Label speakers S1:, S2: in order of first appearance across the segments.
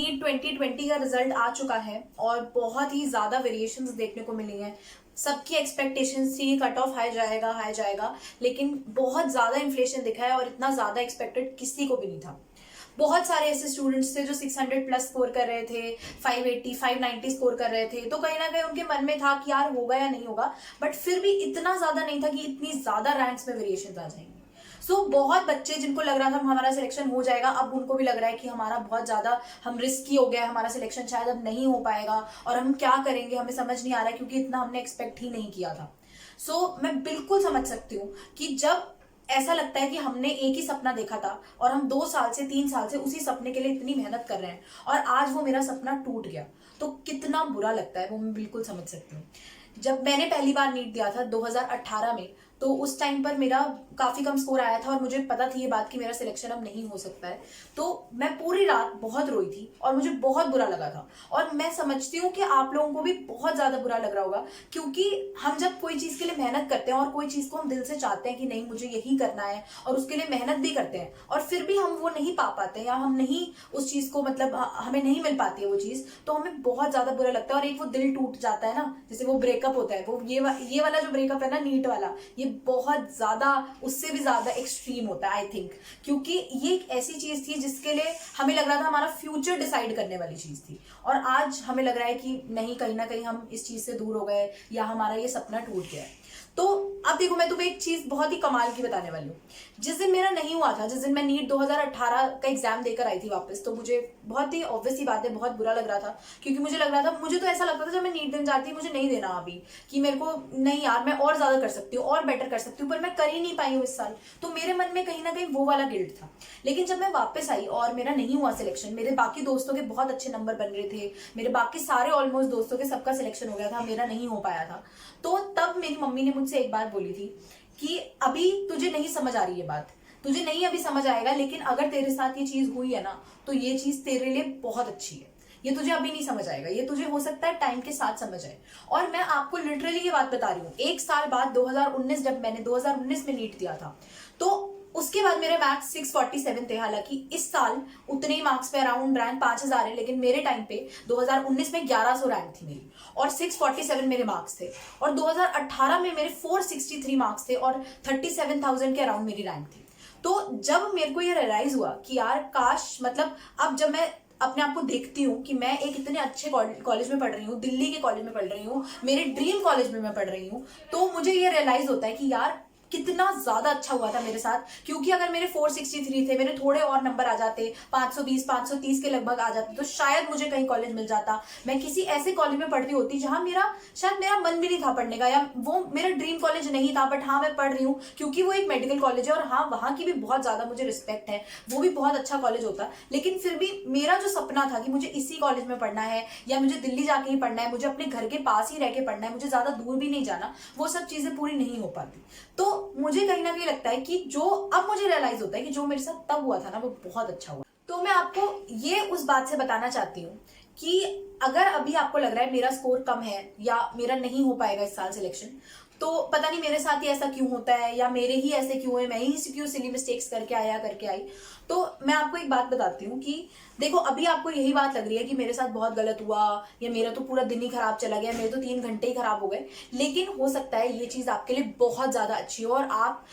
S1: NEET 2020 का result आ चुका है और बहुत ही ज्यादा वेरिएशंस देखने को मिली हैं। सबकी एक्सपेक्टेशंस थी कट ऑफ हाई जाएगा, लेकिन बहुत ज्यादा इन्फ्लेशन दिखा है और इतना ज्यादा एक्सपेक्टेड किसी को भी नहीं था। बहुत सारे ऐसे स्टूडेंट्स थे जो 600 प्लस स्कोर कर रहे थे, 580 590 स्कोर कर रहे थे, तो कहीं ना कहीं उनके मन में था कि यार होगा या नहीं होगा, बट फिर भी इतना ज्यादा नहीं था कि इतनी ज्यादा रैंक्स में वेरिएशन आ जाएंगे। बहुत बच्चे जिनको लग रहा था हमारा सिलेक्शन हो जाएगा, अब उनको भी लग रहा है कि हमारा बहुत ज्यादा हम रिस्की हो गया है, हमारा सिलेक्शन शायद अब नहीं हो पाएगा और हम क्या करेंगे हमें समझ नहीं आ रहा है, क्योंकि इतना हमने एक्सपेक्ट ही नहीं किया था। मैं बिल्कुल समझ सकती हूँ कि जब ऐसा लगता है कि हमने एक ही सपना देखा था और हम 2 साल से 3 साल से उसी सपने के लिए इतनी मेहनत कर रहे हैं और आज वो मेरा सपना टूट गया, तो कितना बुरा लगता है वो मैं बिल्कुल समझ सकती हूँ। जब मैंने पहली बार नीट दिया था 2018 में, तो उस टाइम पर मेरा काफी कम स्कोर आया था और मुझे पता थी ये बात कि मेरा सिलेक्शन अब नहीं हो सकता है। तो मैं पूरी रात बहुत रोई थी और मुझे बहुत बुरा लगा था, और मैं समझती हूँ कि आप लोगों को भी बहुत ज्यादा बुरा लग रहा होगा, क्योंकि हम जब कोई चीज के लिए मेहनत करते हैं और कोई चीज को हम दिल से चाहते हैं कि नहीं मुझे यही करना है और उसके लिए मेहनत भी करते हैं और फिर भी हम वो नहीं पा पाते या हम नहीं उस चीज को मतलब हमें नहीं मिल पाती है वो चीज, तो हमें बहुत ज्यादा बुरा लगता है और एक वो दिल टूट जाता है ना, जैसे वो ब्रेकअप होता है, वो ये वाला जो ब्रेकअप है ना नीट वाला, ये बहुत ज्यादा उससे भी ज्यादा एक्सट्रीम होता है आई थिंक, क्योंकि ये एक ऐसी चीज थी जिसके लिए हमें लग रहा था हमारा फ्यूचर डिसाइड करने वाली चीज थी, और आज हमें लग रहा है कि नहीं, कहीं ना कहीं हम इस चीज से दूर हो गए या हमारा ये सपना टूट गया है। तो अब देखो, मैं तुम्हें एक चीज बहुत ही कमाल की बताने वाली हूँ। जिस दिन मेरा नहीं हुआ था, जिस दिन मैं नीट 2018 का एग्जाम देकर आई थी वापस, तो मुझे बहुत ही ऑब्वियस सी बात है, बहुत बुरा लग रहा था, क्योंकि मुझे लग रहा था, मुझे तो ऐसा लगता था जब मैं नीट देने जाती मुझे नहीं देना अभी, कि मेरे को नहीं यार, मैं और ज्यादा कर सकती हूँ और बेटर कर सकती हूँ, पर मैं कर ही नहीं पाई हूँ इस साल। तो मेरे मन में कहीं ना कहीं वो वाला गिल्ट था। लेकिन जब मैं वापस आई और मेरा नहीं हुआ सिलेक्शन, मेरे बाकी दोस्तों के बहुत अच्छे नंबर बन रहे थे, मेरे बाकी सारे ऑलमोस्ट दोस्तों के सबका सिलेक्शन हो गया था, मेरा नहीं हो पाया था, तो तब मेरी मम्मी ने मुझसे एक बात बोली थी कि अभी तुझे नहीं समझ आ रही है बात, तुझे नहीं अभी समझ आएगा, लेकिन अगर तेरे साथ ये चीज हुई है ना, तो ये चीज तेरे लिए बहुत अच्छी है। ये तुझे अभी नहीं समझ आएगा, ये तुझे हो सकता है टाइम के साथ समझ आए। और मैं आपको लिटरली ये बात बता रही हूँ, 1 साल बाद 2019, जब मैंने 2019 में नीट दिया था, तो उसके बाद मेरे मार्क्स 647 थे। हालांकि इस साल उतने ही मार्क्स पे अराउंड रैंक 5000 है, लेकिन मेरे टाइम पे 2019 में 1100 रैंक थी मेरी और 647 मेरे मार्क्स थे, और 2018 में मेरे 463 मार्क्स थे और 37,000 के अराउंड मेरी रैंक थी। तो जब मेरे को ये रियलाइज हुआ कि यार काश, मतलब अब जब मैं अपने आप को देखती हूँ कि मैं एक इतने अच्छे कॉलेज में पढ़ रही हूँ, दिल्ली के कॉलेज में पढ़ रही हूँ, मेरे ड्रीम कॉलेज में मैं पढ़ रही हूँ, तो मुझे ये रियलाइज होता है कि यार कितना ज्यादा अच्छा हुआ था मेरे साथ। क्योंकि अगर मेरे 463 थे, मेरे थोड़े और नंबर आ जाते, 520 530 के लगभग आ जाते, तो शायद मुझे कहीं कॉलेज मिल जाता, मैं किसी ऐसे कॉलेज में पढ़ती होती जहां शायद मेरा मन भी नहीं था पढ़ने का, या वो मेरा ड्रीम कॉलेज नहीं था, बट हाँ मैं पढ़ रही हूँ क्योंकि वो एक मेडिकल कॉलेज है और हाँ वहां की भी बहुत ज्यादा मुझे रिस्पेक्ट है, वो भी बहुत अच्छा कॉलेज होता। लेकिन फिर भी मेरा जो सपना था कि मुझे इसी कॉलेज में पढ़ना है या मुझे दिल्ली जाके ही पढ़ना है, मुझे अपने घर के पास ही रह के पढ़ना है, मुझे ज्यादा दूर भी नहीं जाना, वो सब चीजें पूरी नहीं हो पाती। तो मुझे कहीं ना कहीं लगता है कि जो अब मुझे रियलाइज होता है कि जो मेरे साथ तब हुआ था ना, वो बहुत अच्छा हुआ। तो मैं आपको ये उस बात से बताना चाहती हूँ कि अगर अभी आपको लग रहा है मेरा स्कोर कम है या मेरा नहीं हो पाएगा इस साल सिलेक्शन, तो पता नहीं मेरे साथ ही ऐसा क्यों होता है या मेरे ही ऐसे क्यों है, मैं ही क्यों सिली मिस्टेक्स करके आई, तो मैं आपको एक बात बताती हूँ कि देखो, अभी आपको यही बात लग रही है कि मेरे साथ बहुत गलत हुआ या मेरा तो पूरा दिन ही खराब चला गया, मेरे तो 3 घंटे ही खराब हो गए, लेकिन हो सकता है ये चीज आपके लिए बहुत ज्यादा अच्छी हो और आप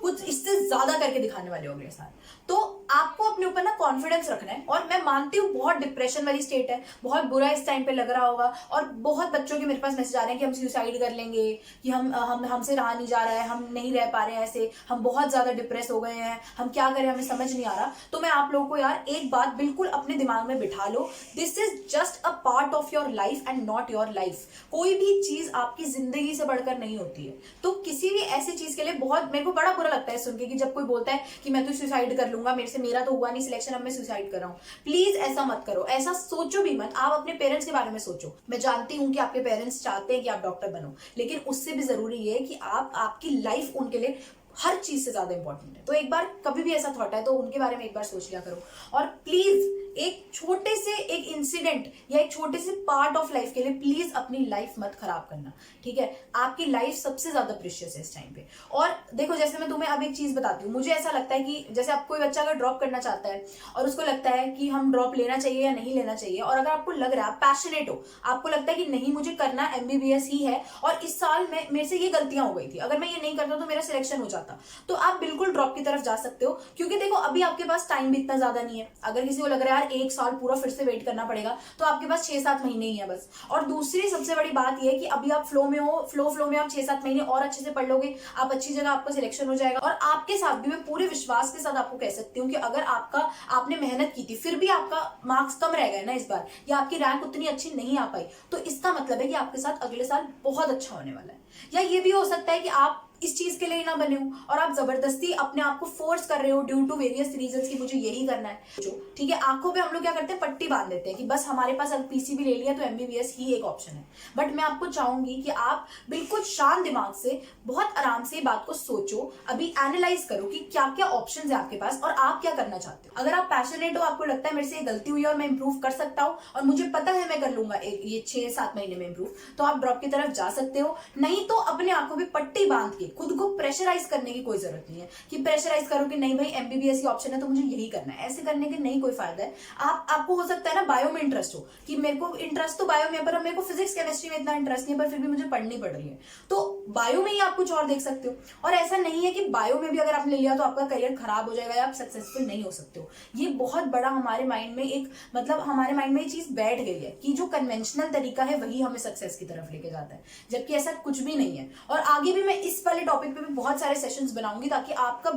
S1: कुछ इससे ज्यादा करके दिखाने वाले हो मेरे साथ। तो आपको अपने ऊपर ना कॉन्फिडेंस रखना है, और मैं मानती हूँ बहुत डिप्रेशन वाली स्टेट है, बहुत बुरा इस टाइम पे लग रहा होगा, और बहुत बच्चों के मेरे पास मैसेज आ रहे हैं कि हम सुसाइड कर लेंगे, कि हमसे रहा नहीं जा रहा है, हम नहीं रह पा रहे हैं ऐसे, हम बहुत ज्यादा डिप्रेस हो गए हैं, हम क्या करें हमें समझ नहीं आ रहा। तो मैं आप लोगों को यार एक बात बिल्कुल अपने दिमाग में बिठा लो, this is just a part of your life and not your life. कोई भी चीज आपकी जिंदगी से बढ़कर नहीं होती है, तो किसी भी ऐसी चीज के लिए बहुत, मेरे को बड़ा बुरा लगता है सुन के कि जब कोई बोलता है कि मैं तो सुसाइड कर लूंगा, मेरा तो हुआ नहीं सिलेक्शन, अब मैं सुसाइड कर रहा हूँ। प्लीज ऐसा मत करो, ऐसा सोचो भी मत। आप अपने पेरेंट्स के बारे में सोचो। मैं जानती हूँ कि आपके पेरेंट्स चाहते हैं कि आप डॉक्टर बनो, लेकिन उससे भी जरूरी ये है कि आपकी लाइफ उनके लिए हर चीज से ज्यादा इंपॉर्टेंट है। तो एक बार कभी भी ऐसा थॉट है तो उनके बारे में एक बार सोच लिया करो। और प्लीज एक छोटे से एक इंसिडेंट या एक छोटे से पार्ट ऑफ लाइफ के लिए प्लीज अपनी लाइफ मत खराब करना, ठीक है। आपकी लाइफ सबसे ज्यादा प्रीशियस है इस टाइम पे। और देखो, जैसे मैं तुम्हें अब एक चीज बताती हूँ, मुझे ऐसा लगता है कि जैसे आप कोई बच्चा अगर ड्रॉप करना चाहता है और उसको लगता है कि हम ड्रॉप लेना चाहिए या नहीं लेना चाहिए, और अगर आपको लग रहा है, आप पैशनेट हो, आपको लगता है कि नहीं मुझे करना एमबीबीएस ही है और इस साल में मेरे से ये गलतियां हो गई थी, अगर मैं ये नहीं करता तो मेरा सिलेक्शन हो जाता, तो आप बिल्कुल ड्रॉप की तरफ जा सकते हो। क्योंकि देखो, अभी आपके पास टाइम भी इतना ज्यादा नहीं है। अगर किसी को लग रहा है यार एक साल पूरा फिर से वेट करना पड़ेगा, तो आपके पास 6-7 महीने ही है बस। और दूसरी सबसे बड़ी बात यह है कि अभी आप फ्लो में हो, फ्लो में आप 6-7 महीने और अच्छे से पढ़ लोगे, आप अच्छी जगह आपका सिलेक्शन हो जाएगा। और आपके साथ भी मैं पूरे विश्वास के साथ आपको कह सकती हूँ कि अगर आपने मेहनत की थी फिर भी आपका मार्क्स कम रह गए ना इस बार, या आपकी रैंक उतनी अच्छी नहीं आ पाई, तो इसका मतलब है कि आपके साथ अगले साल बहुत अच्छा होने वाला है। या ये भी हो सकता है कि आप इस चीज के लिए ही ना बने हो और आप जबरदस्ती अपने आप को फोर्स कर रहे हो ड्यू टू वेरियस रीजंस कि मुझे यही करना है, जो ठीक है। आंखों पे हम लोग क्या करते हैं, पट्टी बांध देते हैं कि बस हमारे पास अगर पीसीबी ले लिया तो एमबीबीएस ही एक ऑप्शन है। बट मैं आपको चाहूंगी कि आप बिल्कुल शांत दिमाग से बहुत आराम से बात को सोचो, अभी एनालाइज करो कि क्या क्या ऑप्शन है आपके पास और आप क्या करना चाहते हो। अगर आप पैशनेट हो, आपको लगता है मेरे से ये गलती हुई और मैं इंप्रूव कर सकता हूँ और मुझे पता है मैं कर लूंगा ये 6-7 महीने में इंप्रूव, तो आप ड्रॉप की तरफ जा सकते हो। नहीं तो अपने आंखों पे पट्टी बांध के खुद को प्रेशराइज करने की कोई जरूरत नहीं है कि प्रेशराइज करो कि नहीं भाई एमबीबीएस ही ऑप्शन है तो मुझे यही करना है। ऐसे करने के नहीं कोई फायदा है। आपको हो सकता है ना बायो में इंटरेस्ट हो कि मेरे को इंटरेस्ट तो बायो में, पर मेरे को फिजिक्स केमिस्ट्री में इतना इंटरेस्ट नहीं है, पर फिर भी मुझे पढ़नी पड़ रही है, तो बायो में ही आप कुछ और देख सकते हो। और ऐसा नहीं है कि बायो में भी अगर आपने लिया तो आपका करियर खराब हो जाएगा या आप सक्सेसफुल नहीं हो सकते हो। ये बहुत बड़ा हमारे माइंड में एक हमारे माइंड में ये चीज बैठ गई है कि जो कन्वेंशनल तरीका है वही हमें सक्सेस की तरफ लेके जाता है, जबकि ऐसा कुछ भी नहीं है। और आगे भी मैं इस वाले टॉपिक पे भी बहुत सारे सेशंस बनाऊंगी ताकि आपका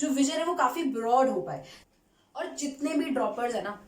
S1: जो विजन है वो काफी ब्रॉड हो पाए। और जितने भी ड्रॉपर्स है ना,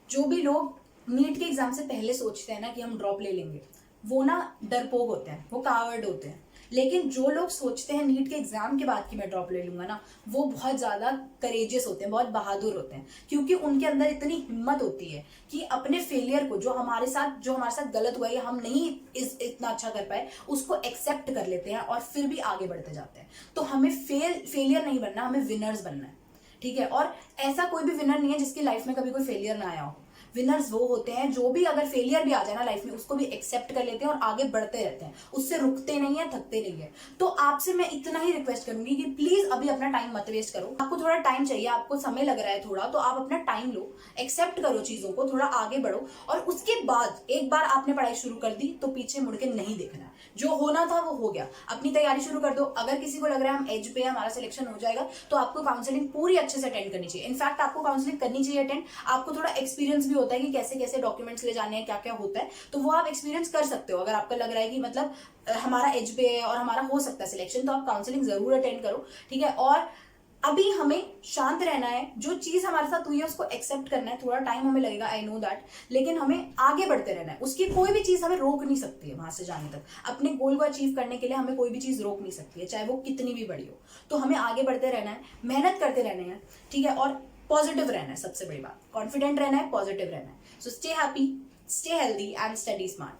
S1: जो भी लोग नीट के एग्जाम से पहले सोचते हैं ना कि हम ड्रॉप ले लेंगे, वो ना डरपोक होते हैं, वो कावर्ड होते हैं। लेकिन जो लोग सोचते हैं नीट के एग्जाम के बाद कि मैं ड्रॉप ले लूंगा ना, वो बहुत ज्यादा करेजियस होते हैं, बहुत बहादुर होते हैं, क्योंकि उनके अंदर इतनी हिम्मत होती है कि अपने फेलियर को जो हमारे साथ गलत हुआ या हम नहीं इतना अच्छा कर पाए उसको एक्सेप्ट कर लेते हैं और फिर भी आगे बढ़ते जाते हैं। तो हमें फेलियर नहीं बनना, हमें विनर्स बनना है, ठीक है। और ऐसा कोई भी विनर नहीं है जिसकी लाइफ में कभी कोई फेलियर ना आया हो। विनर्स वो होते हैं जो भी अगर फेलियर भी आ जाए ना लाइफ में उसको भी एक्सेप्ट कर लेते हैं और आगे बढ़ते रहते हैं, उससे रुकते नहीं है, थकते नहीं है। तो आपसे मैं इतना ही रिक्वेस्ट करूंगी कि प्लीज अभी अपना टाइम मत वेस्ट करो। आपको थोड़ा टाइम चाहिए, आपको समय लग रहा है थोड़ा, तो आप अपना टाइम लो, एक्सेप्ट करो चीजों को, थोड़ा आगे बढ़ो। और उसके बाद एक बार आपने पढ़ाई शुरू कर दी तो पीछे मुड़ के नहीं देखना, जो होना था वो हो गया। अपनी तैयारी शुरू कर दो। अगर किसी को लग रहा है हम एज पे हमारा सिलेक्शन हो जाएगा, तो आपको काउंसलिंग पूरी अच्छे से अटेंड करनी चाहिए। इनफैक्ट आपको काउंसलिंग करनी चाहिए अटेंड। आपको थोड़ा एक्सपीरियंस भी होता है कि कैसे कैसे डॉक्यूमेंट्स ले जाने हैं, क्या क्या होता है, तो वो आप एक्सपीरियंस कर सकते हो। अगर आपको लग रहा है कि हमारा एज पे है और हमारा हो सकता है सिलेक्शन, तो आप काउंसलिंग जरूर अटेंड करो, ठीक है। और अभी हमें शांत रहना है, जो चीज हमारे साथ हुई है उसको एक्सेप्ट करना है। थोड़ा टाइम हमें लगेगा, आई नो दैट, लेकिन हमें आगे बढ़ते रहना है। उसकी कोई भी चीज हमें रोक नहीं सकती है वहां से जाने तक। अपने गोल को अचीव करने के लिए हमें कोई भी चीज रोक नहीं सकती है, चाहे वो कितनी भी बड़ी हो। तो हमें आगे बढ़ते रहना है, मेहनत करते रहना है, ठीक है। और पॉजिटिव रहना है, सबसे बड़ी बात, कॉन्फिडेंट रहना है, पॉजिटिव रहना है। So stay happy, stay healthy and study smart.